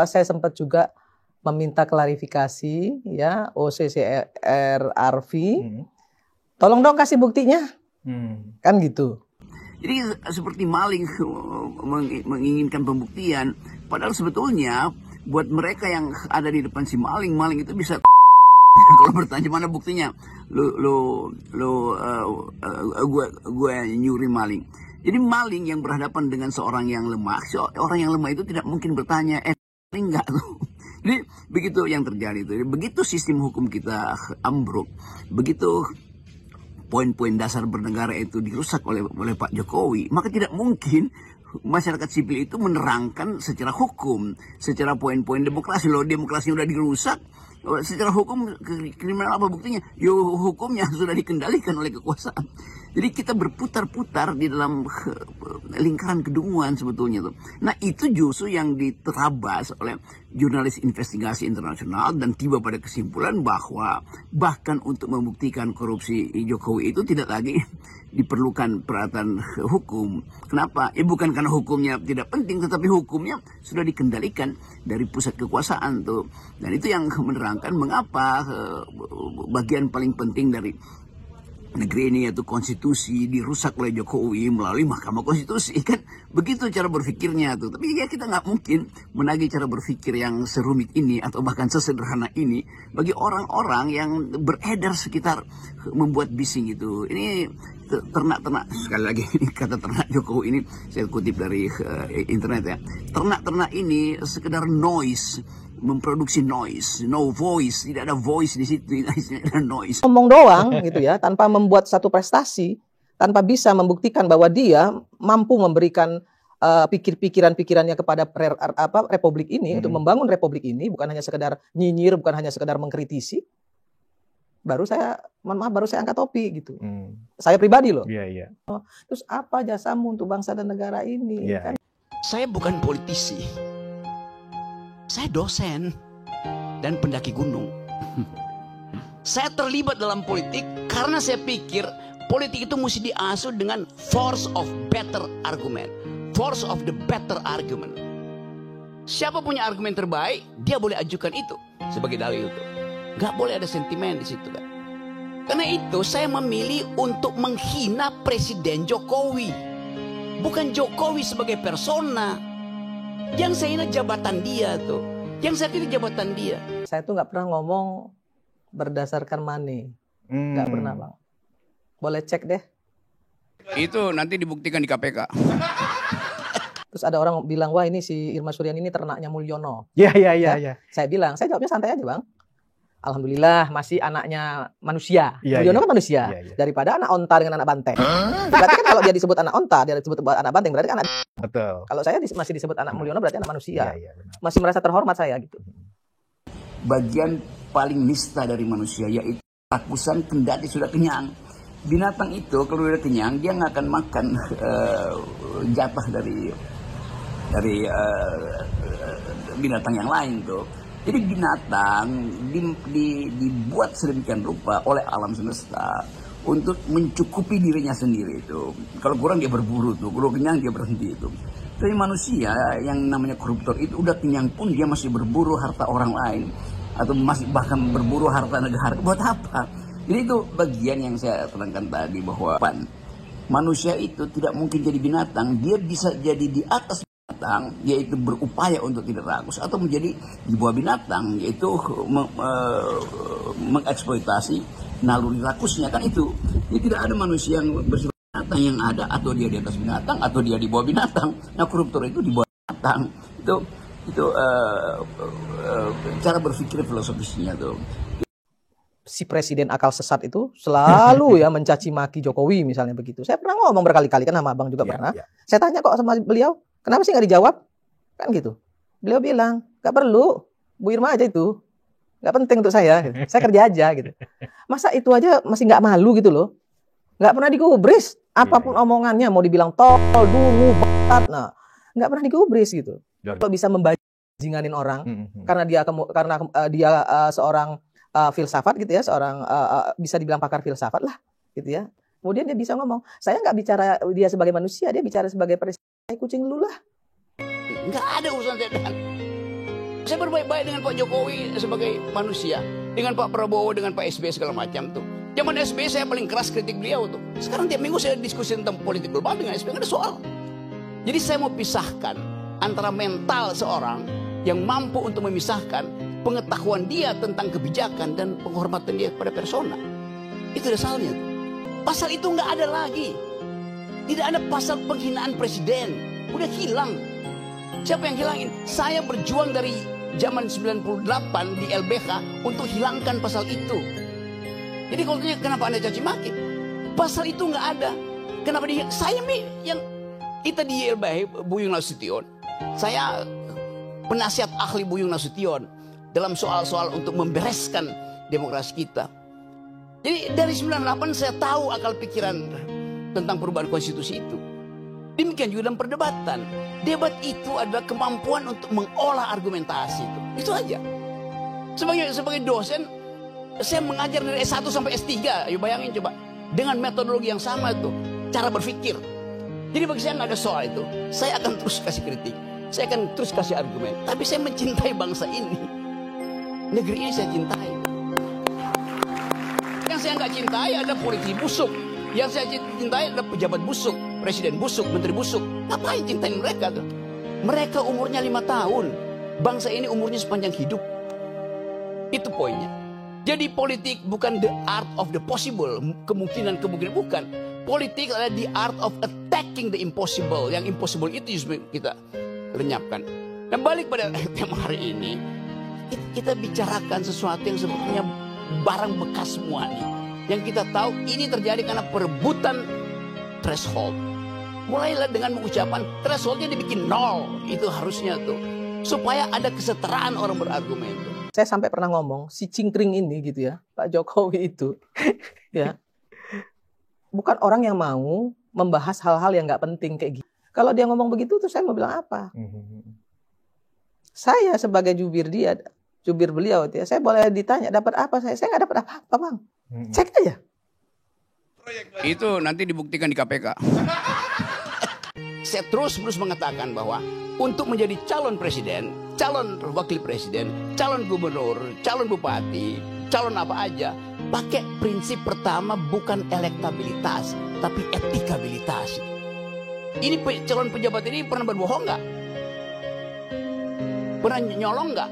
saya sempat juga meminta klarifikasi ya OCCRRV. Tolong dong kasih buktinya. Kan gitu. Jadi seperti maling menginginkan pembuktian, padahal sebetulnya buat mereka yang ada di depan si maling itu bisa kalau bertanya mana buktinya, gue nyuri maling. Jadi maling yang berhadapan dengan seorang yang lemah, orang yang lemah itu tidak mungkin bertanya, enggak tuh. Jadi begitu yang terjadi itu. Begitu sistem hukum kita ambruk, begitu poin-poin dasar bernegara itu dirusak oleh Pak Jokowi, maka tidak mungkin masyarakat sipil itu menerangkan secara hukum, secara poin-poin demokrasi. Loh, demokrasi udah dirusak, secara hukum kriminal apa buktinya? Yo, hukumnya sudah dikendalikan oleh kekuasaan. Jadi kita berputar-putar di dalam lingkaran kedunguan sebetulnya tuh. Nah, itu justru yang diterabas oleh jurnalis investigasi internasional dan tiba pada kesimpulan bahwa bahkan untuk membuktikan korupsi Jokowi itu tidak lagi diperlukan peralatan hukum. Kenapa? Bukan karena hukumnya tidak penting, tetapi hukumnya sudah dikendalikan dari pusat kekuasaan tuh. Dan itu yang menerangkan mengapa bagian paling penting dari negeri ini yaitu konstitusi dirusak oleh Jokowi melalui Mahkamah Konstitusi. Kan begitu cara berpikirnya tuh. Tapi ya kita nggak mungkin menagih cara berpikir yang serumit ini atau bahkan sesederhana ini bagi orang-orang yang beredar sekitar membuat bising itu. Ini ternak-ternak, sekali lagi ini kata ternak Jokowi ini saya kutip dari internet ya. Ternak-ternak ini sekedar noise, memproduksi noise, no voice, tidak ada voice di situ, tidak ada noise. Ngomong doang gitu ya, tanpa membuat satu prestasi, tanpa bisa membuktikan bahwa dia mampu memberikan pikiran-pikirannya kepada republik ini untuk membangun republik ini, bukan hanya sekedar nyinyir, bukan hanya sekedar mengkritisi. Baru saya, mohon maaf, baru saya angkat topi gitu. Saya pribadi loh. Oh, terus apa jasamu untuk bangsa dan negara ini? Kan? Saya bukan politisi. Saya dosen dan pendaki gunung. Saya terlibat dalam politik karena saya pikir politik itu mesti diasuh dengan force of better argument. Force of the better argument. Siapa punya argumen terbaik, dia boleh ajukan itu sebagai dalil itu. Gak boleh ada sentimen di situ kan. Karena itu saya memilih untuk menghina Presiden Jokowi. Bukan Jokowi sebagai persona. Yang saya hina jabatan dia tuh. Yang saya pilih jabatan dia. Saya tuh gak pernah ngomong berdasarkan money. Gak pernah bang. Boleh cek deh. Itu nanti dibuktikan di KPK. Terus ada orang bilang, wah ini si Irma Suryani ini ternaknya Mulyono. Iya. Saya bilang, saya jawabnya santai aja bang. Alhamdulillah masih anaknya manusia. Iya, Mulyono kan manusia. Iya. Daripada anak onta dengan anak banteng. Berarti kan kalau dia disebut anak onta, dia disebut anak banteng, berarti kan anak. Betul. Kalau saya masih disebut anak Mulyono berarti anak manusia. Iya, benar. Masih merasa terhormat saya gitu. Bagian paling nista dari manusia yaitu rakusan kendati sudah kenyang. Binatang itu kalau sudah kenyang dia nggak akan makan jatah dari binatang yang lain tuh. Jadi binatang dibuat sedemikian rupa oleh alam semesta untuk mencukupi dirinya sendiri itu. Kalau kurang dia berburu tuh, kalau kenyang dia berhenti itu. Tapi manusia yang namanya koruptor itu udah kenyang pun dia masih berburu harta orang lain atau masih bahkan berburu harta negara. Buat apa? Jadi itu bagian yang saya terangkan tadi bahwa manusia itu tidak mungkin jadi binatang, dia bisa jadi di atas binatang, yaitu berupaya untuk tidak rakus, atau menjadi di bawah binatang, yaitu mengeksploitasi naluri rakusnya, kan itu. Jadi tidak ada manusia yang bersifat binatang, yang ada atau dia di atas binatang atau dia di bawah binatang. Nah, koruptor itu di bawah binatang. Itu cara berpikir filosofisnya tuh. Si presiden akal sesat itu selalu ya mencaci maki Jokowi misalnya begitu. Saya pernah ngomong berkali-kali kan sama abang juga pernah. Saya tanya kok sama beliau, kenapa sih nggak dijawab? Kan gitu. Beliau bilang, nggak perlu, Bu Irma aja itu. Nggak penting untuk saya. Gitu. Saya kerja aja gitu. Masa itu aja masih nggak malu gitu loh. Nggak pernah digubris. Apapun omongannya, mau dibilang tol, dungu, batat. Nah, nggak pernah digubris gitu. Kalau bisa membajinganin orang, karena dia seorang filsafat gitu ya, seorang bisa dibilang pakar filsafat lah gitu ya. Kemudian dia bisa ngomong, saya nggak bicara dia sebagai manusia, dia bicara sebagai presiden kucing dulu lah. Nggak ada urusan saya dengan Saya berbaik-baik dengan Pak Jokowi sebagai manusia, dengan Pak Prabowo, dengan Pak SBY segala macam tuh. Zaman SBY saya paling keras kritik beliau tuh. Sekarang tiap minggu saya diskusi tentang politik global dengan SBY, nggak ada soal. Jadi saya mau pisahkan antara mental seorang yang mampu untuk memisahkan pengetahuan dia tentang kebijakan dan penghormatan dia kepada persona. Itu dasarnya. Pasal itu nggak ada lagi. Tidak ada pasal penghinaan presiden. Udah hilang. Siapa yang hilangin? Saya berjuang dari zaman 98 di LBH untuk hilangkan pasal itu. Jadi kalau tanya kenapa Anda caci maki? Pasal itu nggak ada. Kenapa dia? Saya yang kita di LBH Buyung Nasution. Saya penasihat ahli Buyung Nasution dalam soal-soal untuk membereskan demokrasi kita. Jadi dari 98 saya tahu akal pikiran tentang perubahan konstitusi itu. Demikian juga dalam perdebatan. Debat itu adalah kemampuan untuk mengolah argumentasi itu. Itu aja. Sebagai dosen, saya mengajar dari S1 sampai S3. Ayo bayangin coba. Dengan metodologi yang sama itu. Cara berpikir. Jadi bagi saya nggak ada soal itu. Saya akan terus kasih kritik. Saya akan terus kasih argumen. Tapi saya mencintai bangsa ini. Negeri ini saya cintai. Yang saya nggak cintai ada politisi busuk. Yang saya cintai adalah pejabat busuk, presiden busuk, menteri busuk. Ngapain cintain mereka tuh? Mereka umurnya 5 tahun. Bangsa ini umurnya sepanjang hidup. Itu poinnya. Jadi politik bukan the art of the possible. Kemungkinan bukan. Politik adalah the art of attacking the impossible. Yang impossible itu justru kita lenyapkan. Dan balik pada tema hari ini. Kita bicarakan sesuatu yang sebetulnya barang bekas semua nih. Yang kita tahu ini terjadi karena perebutan threshold. Mulailah dengan mengucapkan thresholdnya dibikin 0. Itu harusnya tuh. Supaya ada kesetaraan orang berargumen tuh. Saya sampai pernah ngomong, si cingkring ini gitu ya, Pak Jokowi itu. Ya, bukan orang yang mau membahas hal-hal yang nggak penting kayak gitu. Kalau dia ngomong begitu tuh saya mau bilang apa? Saya sebagai jubir beliau, saya boleh ditanya dapat apa? Saya nggak dapat apa-apa, Bang. Cek aja. Itu nanti dibuktikan di KPK. Saya terus mengatakan bahwa untuk menjadi calon presiden, calon wakil presiden, calon gubernur, calon bupati, calon apa aja, pakai prinsip pertama bukan elektabilitas, tapi etikabilitas. Ini calon pejabat ini pernah berbohong nggak? Pernah nyolong nggak?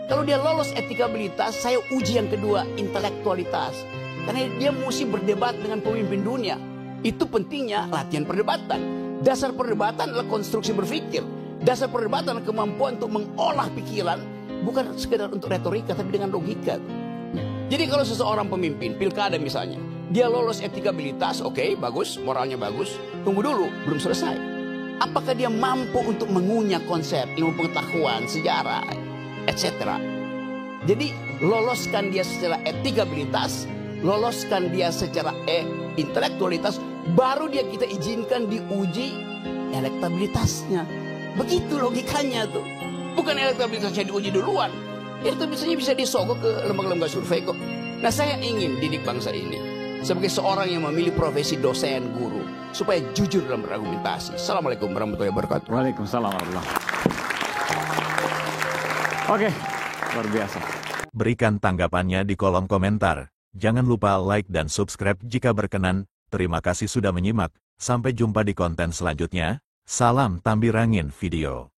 Kalau dia lolos etikabilitas, saya uji yang kedua, intelektualitas. Karena dia mesti berdebat dengan pemimpin dunia. Itu pentingnya latihan perdebatan. Dasar perdebatan adalah konstruksi berpikir. Dasar perdebatan adalah kemampuan untuk mengolah pikiran. Bukan sekedar untuk retorika, tapi dengan logika. Jadi kalau seseorang pemimpin, pilkada misalnya, dia lolos etikabilitas, oke, bagus, moralnya bagus. Tunggu dulu, belum selesai. Apakah dia mampu untuk mengunyah konsep, ilmu pengetahuan, sejarah, etc. Jadi loloskan dia secara etikabilitas, loloskan dia secara intelektualitas, baru dia kita izinkan diuji elektabilitasnya. Begitu logikanya tuh. Bukan elektabilitasnya diuji duluan. Elektabilitasnya bisa disogok ke lembaga-lembaga survei kok. Nah saya ingin didik bangsa ini sebagai seorang yang memilih profesi dosen, guru, supaya jujur dalam berargumentasi. Assalamualaikum warahmatullahi wabarakatuh. Waalaikumsalam warahmatullahi wabarakatuh. Oke, luar biasa. Berikan tanggapannya di kolom komentar. Jangan lupa like dan subscribe jika berkenan. Terima kasih sudah menyimak. Sampai jumpa di konten selanjutnya. Salam Tambirangin Video.